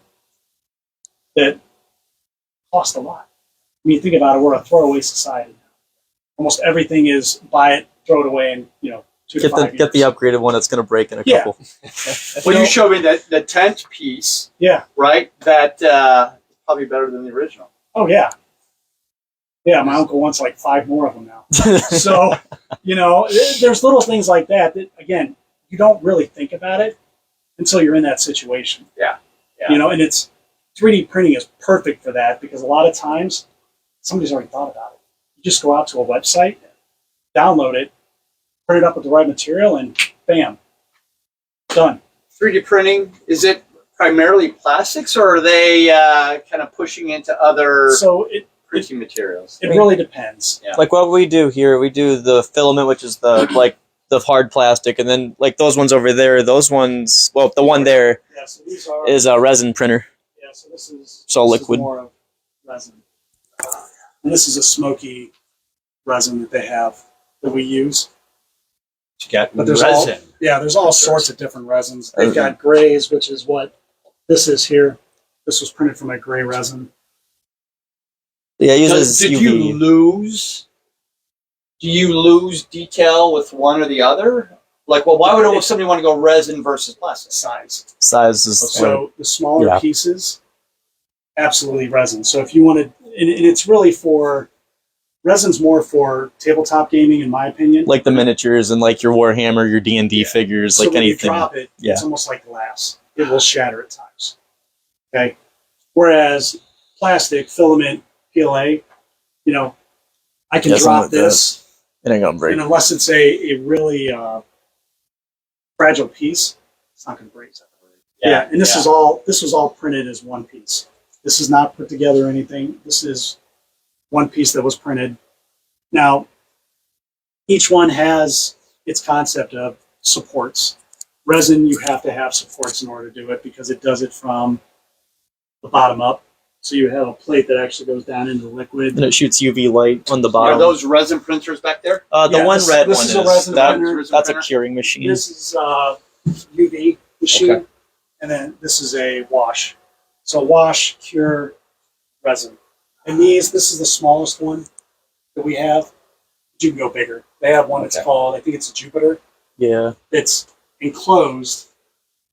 that cost a lot. I mean, think about it, we're a throwaway society now. Almost everything is buy it, throw it away, and 2 to 5 years. Get the upgraded one that's going to break in a couple. Well, you showed me the tent piece. Yeah. Right? That is probably better than the original. Oh, yeah. Yeah, my uncle wants like 5 more of them now. So, there's little things like that, again, you don't really think about it until you're in that situation. Yeah. And it's 3D printing is perfect for that, because a lot of times somebody's already thought about it. You just go out to a website, download it, print it up with the right material, and bam, done. 3D printing, is it primarily plastics, or are they kind of pushing into other printing materials? It really depends. Yeah. Like what we do here, we do the filament, which is the hard plastic, and then like those ones over there, those ones, well, the one there is a resin printer. Yeah, so this is liquid. More of resin. And this is a smoky resin that they have that we use. But there's resin. There's all sorts of different resins. They've got grays, which is what this is here. This was printed from a gray resin. Yeah, it uses Did UV. Do you lose detail with one or the other? Like, well, why would somebody want to go resin versus plastic? Size is so the smaller pieces, absolutely resin. So if you want to, and it's really for resin's more for tabletop gaming, in my opinion. Like the miniatures and like your Warhammer, your D&D figures, so like when anything. You drop it, it's almost like glass. It will shatter at times. Okay, whereas plastic, filament, PLA, I can drop this. It ain't gonna break. And unless it's a really fragile piece, it's not gonna break. And this was all printed as one piece. This is not put together or anything. This is one piece that was printed. Now, each one has its concept of supports. Resin, you have to have supports in order to do it, because it does it from the bottom up. So you have a plate that actually goes down into the liquid. And it shoots UV light on the bottom. Are those resin printers back there? The one red one is a resin printer. That's a curing machine. This is a UV machine, and then this is a wash. So wash, cure, resin. And this is the smallest one that we have. You can go bigger. They have one that's called, I think it's a Jupiter. Yeah. It's enclosed,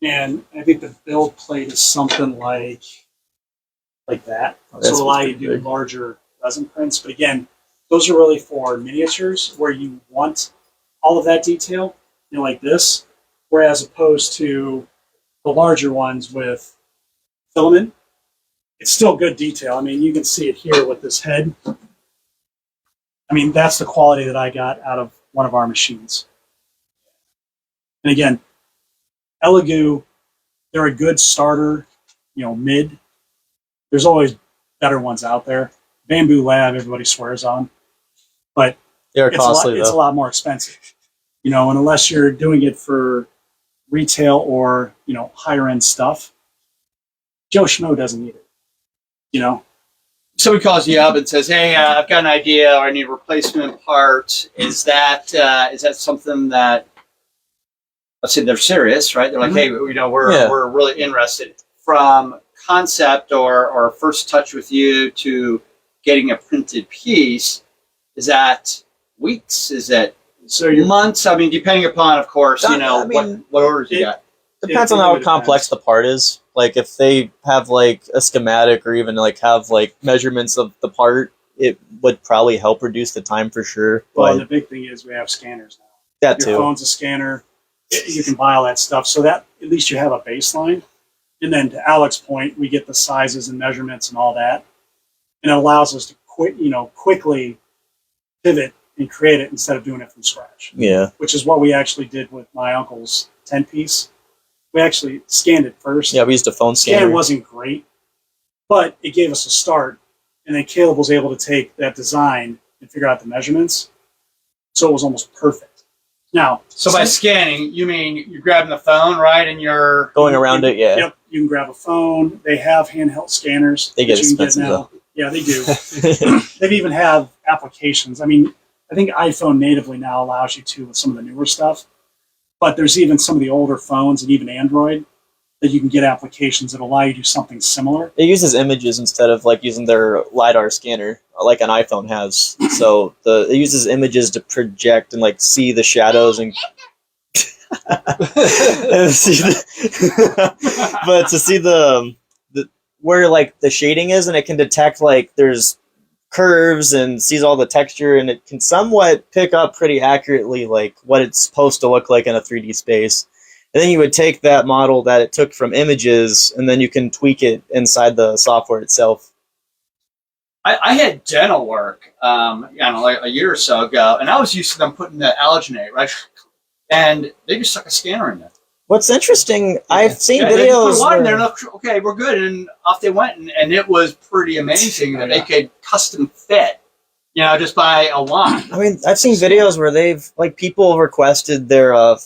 And I think the build plate is something like that. That's So it'll allow you to pretty do big. larger resin prints. But again, those are really for miniatures where you want all of that detail, like this. Whereas opposed to the larger ones with filament, it's still good detail. I mean, you can see it here with this head. I mean, that's the quality that I got out of one of our machines. And again, Elegoo, they're a good starter, mid. There's always better ones out there. Bamboo Lab, everybody swears on, but They're it's costly it's a though. lot more expensive. And unless you're doing it for retail or higher end stuff, Joe Schmo doesn't need it. Somebody calls you up and says, "Hey, I've got an idea, or I need a replacement part." Is that something that, let's say they're serious, right? They're like, "Hey, we're really interested." From concept or first touch with you to getting a printed piece, is that weeks? Is it So you're months? I mean, depending upon, of course, I mean, what orders you got. Depends it on how really complex depends. the part is. Like if they have like a schematic or even like have like measurements of the part, it would probably help reduce the time for sure. Well, and But the big thing is we have scanners now. that Your too. phone's a scanner. You can buy all that stuff, so that at least you have a baseline. And then to Alec's point, we get the sizes and measurements and all that, and it allows us to quickly pivot and create it instead of doing it from scratch. Yeah. Which is what we actually did with my uncle's 10-piece. We actually scanned it first. Yeah, we used a phone Scan scanner. wasn't great, but it gave us a start. And then Caleb was able to take that design and figure out the measurements. So it was almost perfect. Now, So by scanning, you mean you're grabbing the phone, right, and you're Going around it, yeah. Yep, you can grab a phone. They have handheld scanners. They get that you can expensive, now. Yeah, they do. They even have applications. I mean, I think iPhone natively now allows you to with some of the newer stuff. But there's even some of the older phones and even Android that you can get applications that allow you to do something similar. It uses images instead of like using their LiDAR scanner like an iPhone has. So it uses images to project and like see the shadows and and see but to see the where like the shading is, and it can detect like there's curves and sees all the texture, and it can somewhat pick up pretty accurately like what it's supposed to look like in a 3D space. And then you would take that model that it took from images, and then you can tweak it inside the software itself. I had dental work, like a year or so ago, and I was used to them putting the alginate, right? And they just stuck a scanner in there. What's interesting, I've seen Yeah, they put videos one in there, where, and okay, we're good, and off they went, and it was pretty amazing that they could custom fit, just by a wand. I mean, I've seen videos where they've like people requested their I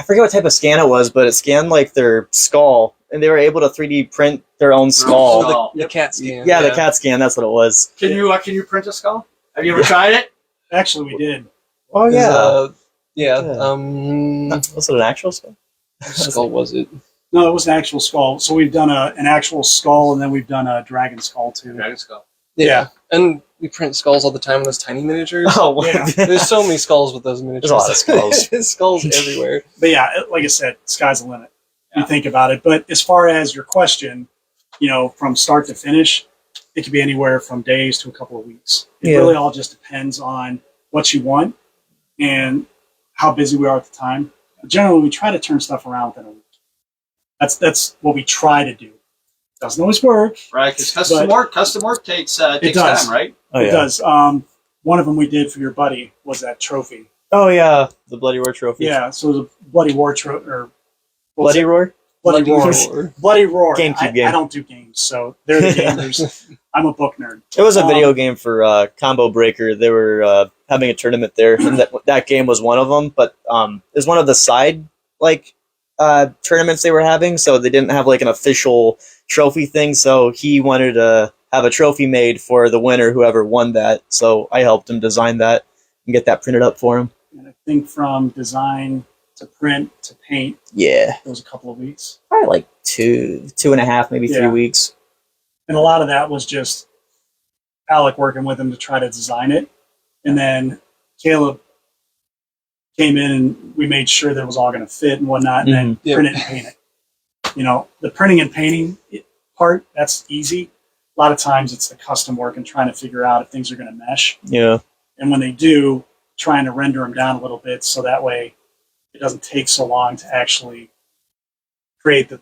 forget what type of scan it was, but it scanned like their skull, and they were able to 3D print their own skull. Skull. The cat scan. Yeah, the CAT scan. That's what it was. Can you print a skull? Have you ever tried it? Actually, we did. Oh Yeah. Was it an actual skull? Skull was it? No, it was an actual skull. So we've done an actual skull, and then we've done a dragon skull too. Dragon skull. Yeah. And we print skulls all the time with those tiny miniatures. Oh, Yeah. There's so many skulls with those miniatures. There's a lot of skulls. There's skulls everywhere. But yeah, like I said, sky's the limit. Yeah. You think about it. But as far as your question, from start to finish, it could be anywhere from days to a couple of weeks. It Yeah. really all just depends on what you want and how busy we are at the time. But generally, we try to turn stuff around within a week. That's what we try to do. Doesn't always work. Right, because But- custom work takes It does. time, right? Oh, It yeah. does. One of them we did for your buddy was that trophy. Oh, yeah. The Bloody Roar trophy. Yeah, so it was a Bloody War trophy, or what was Bloody it? Roar? Bloody Roar. Roar. Bloody Roar. GameCube I game. don't do games, so they're the gamers. I'm a book nerd. It was a video game for Combo Breaker. They were having a tournament there, and that game was one of them. But it was one of the side tournaments they were having, so they didn't have like an official trophy thing. So he wanted to have a trophy made for the winner, whoever won that. So I helped him design that and get that printed up for him. And I think from design to print to paint, Yeah, it was a couple of weeks. probably like 2.5, maybe 3 Yeah. weeks. And a lot of that was just Alec working with him to try to design it. And then Caleb came in and we made sure that it was all going to fit and whatnot, and then Yep. print it and paint it. The printing and painting part, that's easy. A lot of times it's the custom work and trying to figure out if things are going to mesh. Yeah. And when they do, trying to render them down a little bit so that way it doesn't take so long to actually create the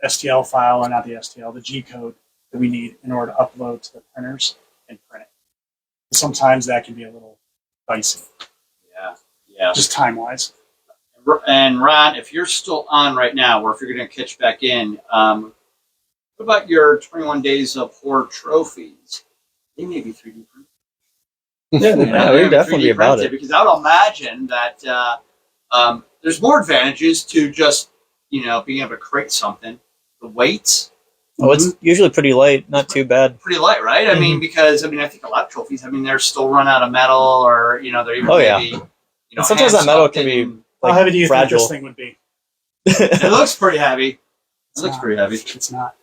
STL file, or not the STL, the G code that we need in order to upload to the printers and print it. Sometimes that can be a little dicey, Yeah. just time-wise. And Ron, if you're still on right now, or if you're going to catch back in, what about your 21 Days of Horror trophies? They may be 3D printed. Yeah, You know, we'd they're definitely 3D be about printed, it. because I would imagine that there's more advantages to just being able to create something. The weights, Oh, it's usually pretty light, not too bad. pretty light, right? I mean, because I think a lot of trophies, they're still run out of metal, or they're even maybe And sometimes that metal can be How heavy do you think fragile. this thing would be? It looks pretty heavy. It It's looks not. pretty heavy. It's not.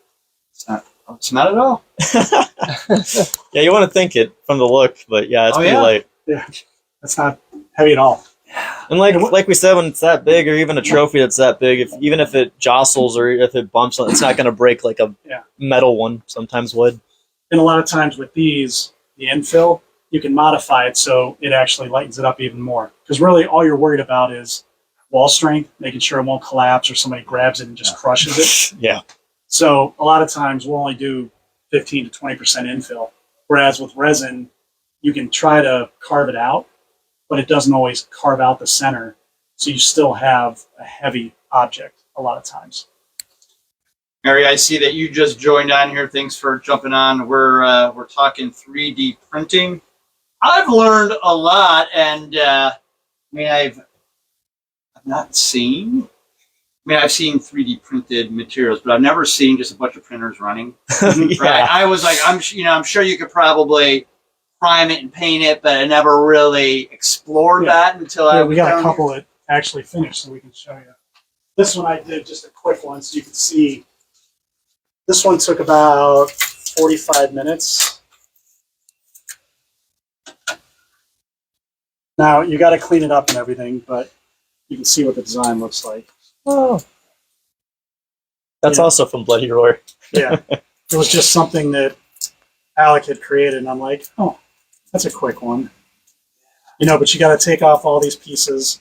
It's not at all. Yeah, you want to think it from the look, but yeah, it's Oh, pretty yeah? light. It's not heavy at all. And like we said, when it's that big, or even a trophy that's that big, even if it jostles or if it bumps, it's not going to break like a metal one sometimes would. And a lot of times with these, the infill, you can modify it so it actually lightens it up even more. Because really all you're worried about is wall strength, making sure it won't collapse or somebody grabs it and just crushes it. Yeah. So a lot of times we'll only do 15 to 20% infill. Whereas with resin, you can try to carve it out, but it doesn't always carve out the center. So you still have a heavy object a lot of times. Mary, I see that you just joined on here. Thanks for jumping on. We're talking 3D printing. I've learned a lot, and I've not seen. I've seen 3D printed materials, but I've never seen just a bunch of printers running. Yeah. Right? I was like, I'm sure you could probably prime it and paint it, but I never really explored that until I Yeah, was we got down a couple that actually finished, so we can show you. This one I did just a quick one, so you can see. This one took about 45 minutes. Now you got to clean it up and everything, but you can see what the design looks like. Oh. That's Yeah. also from Bloody Roar. Yeah, it was just something that Alec had created, and I'm like, oh, that's a quick one. But you got to take off all these pieces.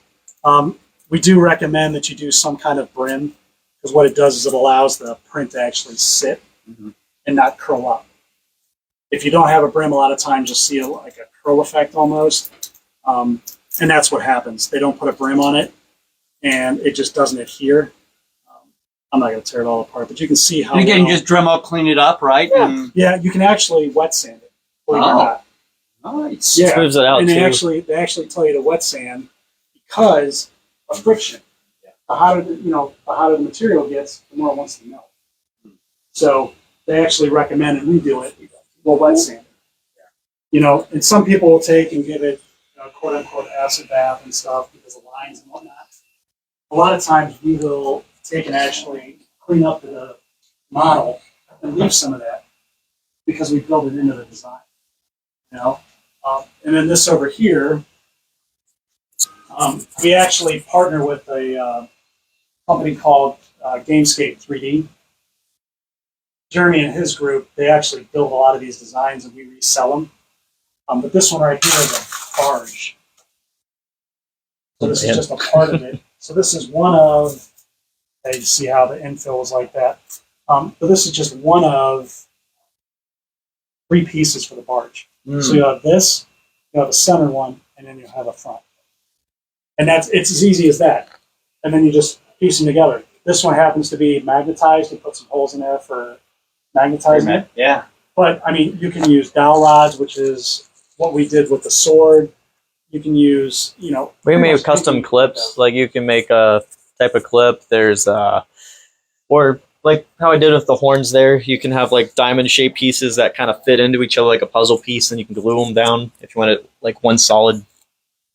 We do recommend that you do some kind of brim, because what it does is it allows the print to actually sit and not curl up. If you don't have a brim, a lot of times you'll see like a curl effect almost, and that's what happens. They don't put a brim on it, and it just doesn't adhere. I'm not going to tear it all apart, but you can see how. And again, you well- just Dremel clean it up, right? Yeah. Yeah, you can actually wet sand it. Believe it or not. Nice. Yeah. Smooths it out And too. they actually tell you to wet sand because of friction. The hotter the material gets, the more it wants to melt. So they actually recommend, and we do it. We'll wet sand it. And some people will take and give it quote unquote acid bath and stuff because of lines and whatnot. A lot of times we will take and actually clean up the model and leave some of that because we built it into the design. And then this over here, we actually partner with a company called Gamescape 3D. Jeremy and his group, they actually build a lot of these designs and we resell them. But this one right here is a barge. So this is just a part of it. So this is one of, you see how the infill is like that. But this is just one of 3 pieces for the barge. So you have this, you have a center one, and then you have a front. And it's as easy as that. And then you just piece them together. This one happens to be magnetized. You put some holes in there for magnetizing it. Yeah. But, you can use dowel rods, which is what we did with the sword. You can use, We pretty made much custom anything. clips. Like you can make a type of clip. There's or like how I did with the horns there. You can have like diamond shaped pieces that kind of fit into each other like a puzzle piece, and you can glue them down if you want it like one solid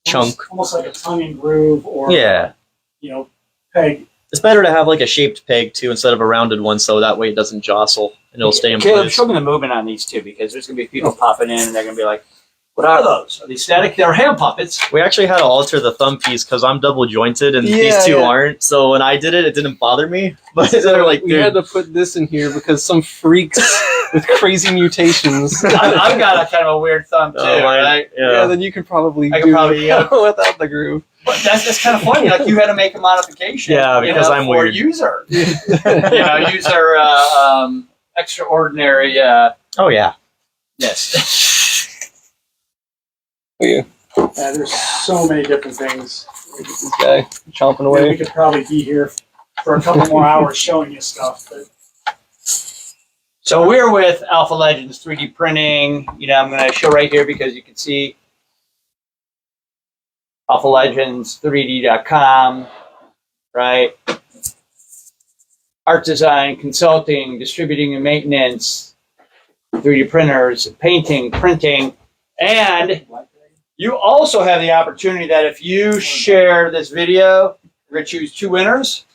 chunk. Almost like a tongue and groove or, Yeah. peg. It's better to have like a shaped peg too instead of a rounded one, so that way it doesn't jostle and it'll stay in Caleb, place. show me the movement on these two, because there's going to be people popping in and they're going to be like, What are those? Are they static? They're hand puppets. We actually had to alter the thumb piece because I'm double jointed and these two aren't. So when I did it, it didn't bother me. But they're like, we had to put this in here because some freaks with crazy mutations. I've got a kind of a weird thumb too, right? Yeah, then you could probably I could probably without the groove. But that's kind of funny. Like you had to make a modification. Yeah, because I'm for weird. User. User extraordinary. oh yeah. Yes. Yeah, there's so many different things. This guy chomping We away. could probably be here for a couple more hours showing you stuff. But So we're with Alpha Legends 3D printing. I'm going to show right here because you can see alphalegends3d.com, right? Art design, consulting, distributing and maintenance, 3D printers, painting, printing, and you also have the opportunity that if you share this video, we're going to choose 2 winners.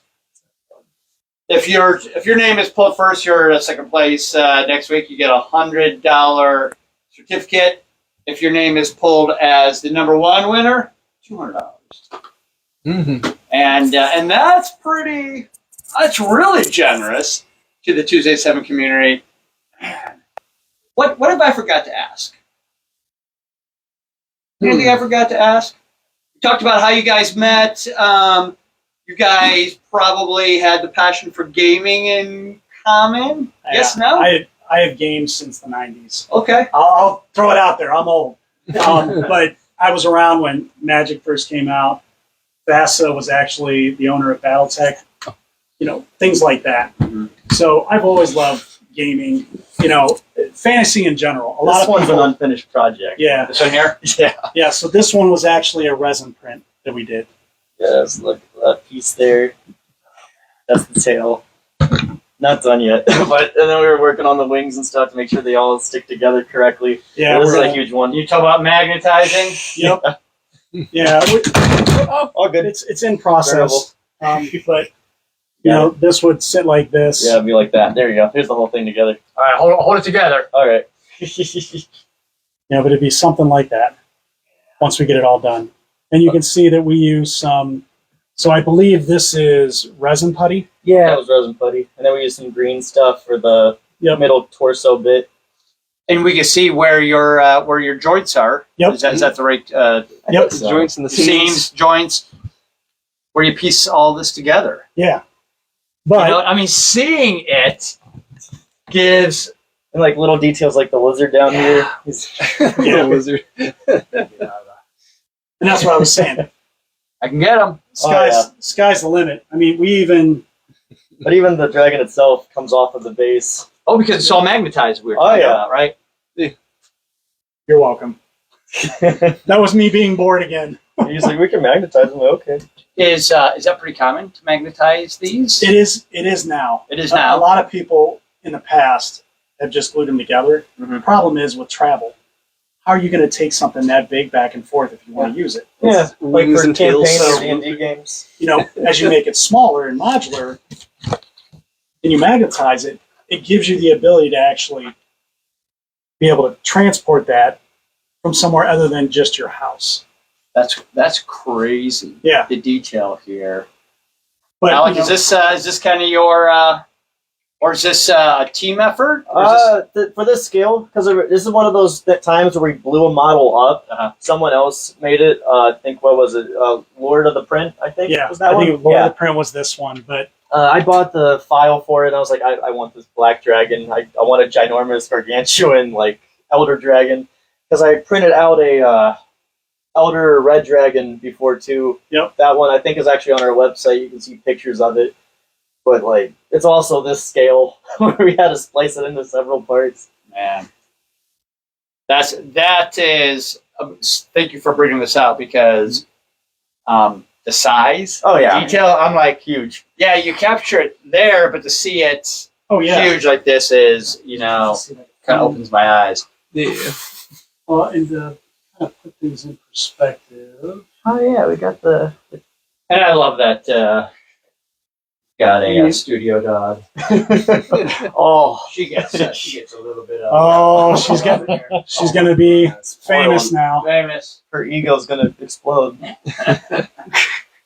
If your name is pulled first, you're in second place. Next week, you get a $100 certificate. If your name is pulled as the number 1 winner, $200. Mm-hmm. And that's really generous to the Tuesday 7 community. Man, what have I forgot to ask? Anything I forgot to ask? We talked about how you guys met. You guys probably had the passion for gaming in common. Yes, no? I have gamed since the 90s. Okay. I'll throw it out there. I'm old. But I was around when Magic first came out. Vasa was actually the owner of Battletech. Things like that. Mhm. So I've always loved gaming. Fantasy in general. A lot of one's people, an unfinished project. Yeah. This one here? Yeah. Yeah. So this one was actually a resin print that we did. Yes, look at that piece there. That's the tail. Not done yet. And then we were working on the wings and stuff to make sure they all stick together correctly. Yeah. This is we're a huge one. You talk about magnetizing? Yep. Yeah. All good. It's in process. But this would sit like this. Yeah, it'd be like that. There you go. Here's the whole thing together. All right, hold it together. All right. But it'd be something like that once we get it all done. And you can see that we use some. So I believe this is resin putty. Yeah, it was resin putty. And then we used some green stuff for the middle torso bit. And we can see where your joints are. Yep. Is that the right Yep. The joints and the seams, joints, where you piece all this together? Yeah. But seeing it gives And like little details like the lizard down here. Yeah. Wizard. and that's what I was saying. I can get them. Sky's the limit. I mean, we even. But even the dragon itself comes off of the base. Oh, because it's all magnetized. We're Oh, yeah. about, right? You're welcome. That was me being bored again. He's like, we can magnetize them. Okay. Is that pretty common to magnetize these? It is. It is now. It is now. A lot of people in the past have just glued them together. Mhm. The problem is with travel. How are you going to take something that big back and forth if you want to use it? Yeah, like Wings for and tails. campaigns and D&D games. As you make it smaller and modular, and you magnetize it, it gives you the ability to actually be able to transport that from somewhere other than just your house. That's crazy. Yeah. The detail here. But Alec, is this kind of your or is this a team effort? Or is For this scale, because this is one of those times where we blew a model up. Uh-huh. Someone else made it. I think, what was it? Lord of the Print, I think. yeah, Was that I one? think Lord Yeah. of the Print was this one, but I bought the file for it, and I was like, I want this black dragon. I want a ginormous gargantuan, like, elder dragon. Because I printed out a elder red dragon before, too. Yep. That one, I think, is actually on our website. You can see pictures of it. But, like, it's also this scale where we had to splice it into several parts. Man, that is. Thank you for bringing this out because the size, Oh, yeah. detail. I'm like, Huge. yeah, you capture it there, but to see it oh yeah, huge like this is, kind of opens my eyes. Yeah. Well, and to kind of put things in perspective, Oh, yeah, we got the... And I love that Got a studio dog. Oh, she gets a little bit of. Oh, she's gonna be famous now. Famous. Her ego's gonna explode.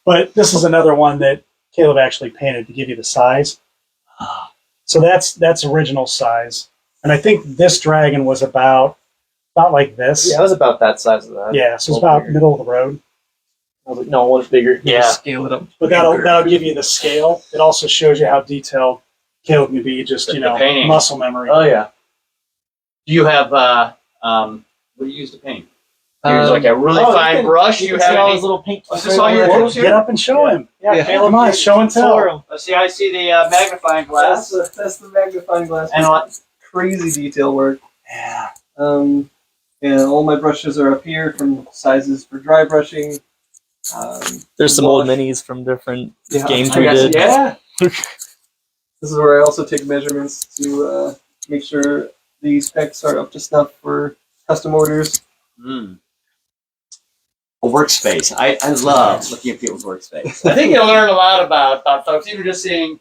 But this is another one that Caleb actually painted to give you the size. So that's original size, and I think this dragon was about like this. Yeah, it was about that size of that. Yeah, so it's about middle of the road. I was like, no, what's bigger? Yeah. Scale it up. But that'll give you the scale. It also shows you how detailed Caleb can be. Just The painting. muscle memory. Oh yeah. Do you have what do you use to paint? You use like a really fine brush. You see have all any? those little pink. Is this all your Well, tools get here? up and show him. Yeah, Yeah. Caleb, Come on, show and tell. him. Let's see. I see the magnifying glass. That's the magnifying glass. And what? Crazy detail work. Yeah. Yeah, all my brushes are up here from sizes for dry brushing. There's some old wash. minis from different Yeah, games I we guess, did. yeah. This is where I also take measurements to make sure the specs are up to snuff for custom orders. A workspace. I love looking at people's workspace. I think you'll learn a lot about folks, even just seeing.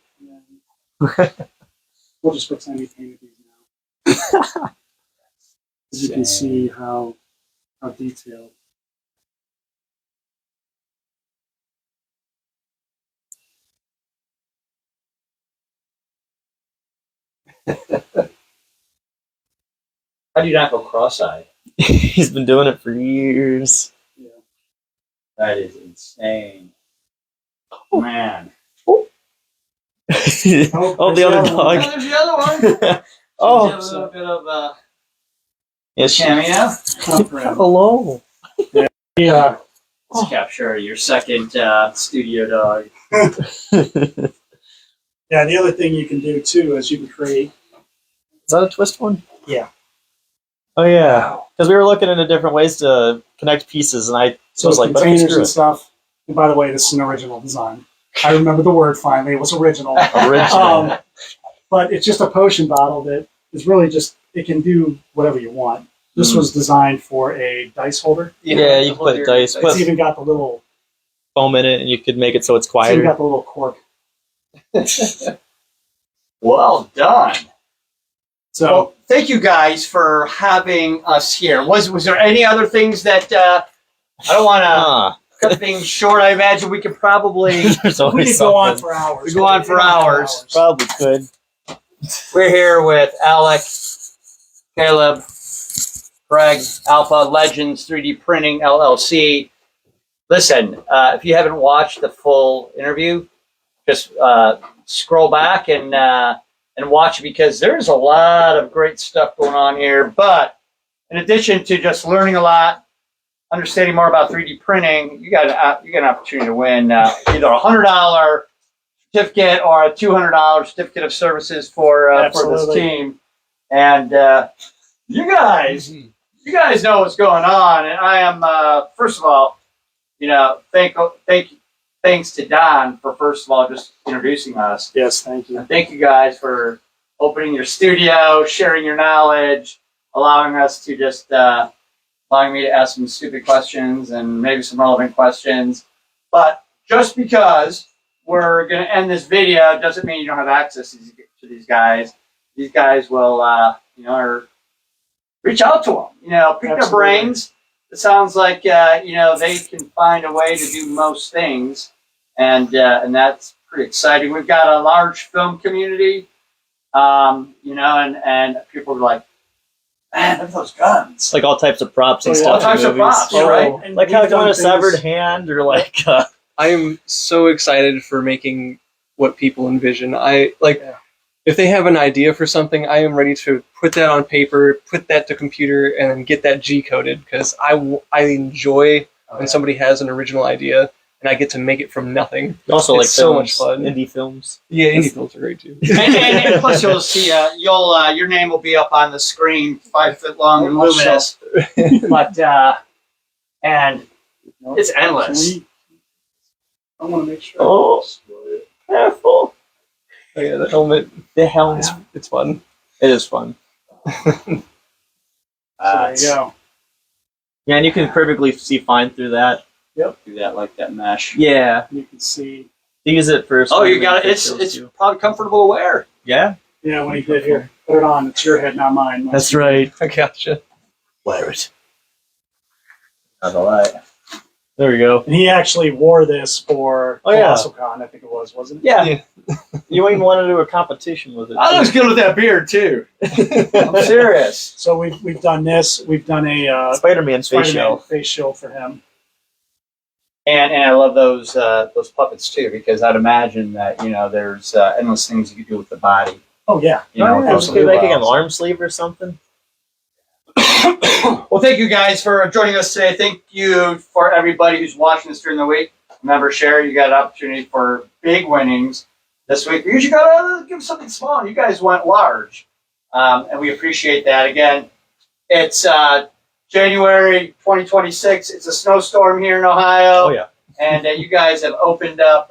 We'll just pretend we painted these now. You can see how detailed. How do you not go cross-eyed? He's been doing it for years. That is insane. Man. Oh, the other dog. There's the other one. Oh, Just a little bit of yes, she. cameo. Hello. Yeah. Let's capture your second studio dog. Yeah. The other thing you can do too is you can create. Is that a twist one? Yeah. Oh yeah, because we were looking into different ways to connect pieces, and I So was like, "But containers screw and it." stuff. And by the way, this is an original design. I remember the word finally. It was original. Original. But it's just a potion bottle that is really just, it can do whatever you want. This was designed for a dice holder. Yeah, you can put dice, It's put even got the little, foam in it, and you could make it so it's it's even quieter. got the little cork. Well done. So Well, thank you guys for having us here. Was there any other things that I don't want to Ah, cut things short? I imagine we could probably there's we always could go on something. for hours. We go on for hours. Probably could. We're here with Alec, Caleb, Craig, Alpha Legends 3D Printing LLC. Listen, if you haven't watched the full interview, just scroll back and watch it, because there's a lot of great stuff going on here. But in addition to just learning a lot, understanding more about 3D printing, you got an opportunity to win either a $100 certificate or a $200 certificate of services for this Absolutely. team. And you guys know what's going on. And I am first of all, thanks to Don for first of all just introducing us. Yes, thank you. And thank you guys for opening your studio, sharing your knowledge, allowing us to just allowing me to ask some stupid questions and maybe some relevant questions. But just because we're going to end this video doesn't mean you don't have access to these guys. These guys will, or reach out to them. Pick their Absolutely. brains. It sounds like they can find a way to do most things, and that's pretty exciting. We've got a large film community, and people are like, man, look at those guns. Like all types of props and Oh, yeah. stuff. All types in of movies. props, Oh, right? and Like we've how done doing a things- severed hand, or like I am so excited for making what people envision. If they have an idea for something, I am ready to put that on paper, put that to computer, and then get that G-coded, because I enjoy when somebody has an original idea and I get to make it from nothing. also It's like so films, much fun. indie films. Yeah, indie films are great too. and plus, you'll see your name will be up on the screen, 5 foot long and luminous. But and it's endless. I want to make sure. Oh, careful. Oh, yeah, the helmet. The helms. It's fun. It is fun. So there you go. Yeah, and you can perfectly see fine through that. Do that like that mesh. Yeah. You can see. tease it for. Oh, you got it. fish shows, It's too. probably comfortable to wear. Yeah, Yeah, when he did here, put it on. It's your head, not mine. that's right. I gotcha. Wear it. Not a lie. There we go. And he actually wore this for Oh, yeah. ColossalCon, I think it was, wasn't it? Yeah, Yeah. you even want to do a competition with it. I looks good with that beard too. I'm serious. So we've done this. We've done a Spider-Man face Spider-Man shell. face shield for him. And I love those puppets too, because I'd imagine that there's endless things you could do with the body. Oh yeah. You know, with Yeah, those just make like an blue arm sleeve or something. Well, thank you guys for joining us today. Thank you for everybody who's watching this during the week. Remember, share. You got an opportunity for big winnings this week. We usually gotta give something small. You guys went large, and we appreciate that. Again, it's January 2026. It's a snowstorm here in Ohio. Oh yeah. And you guys have opened up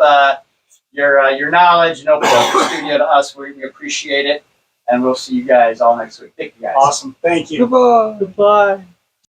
your knowledge and opened up the studio to us. We appreciate it, and we'll see you guys all next week. Thank you guys. Awesome. Thank you. Goodbye. Goodbye.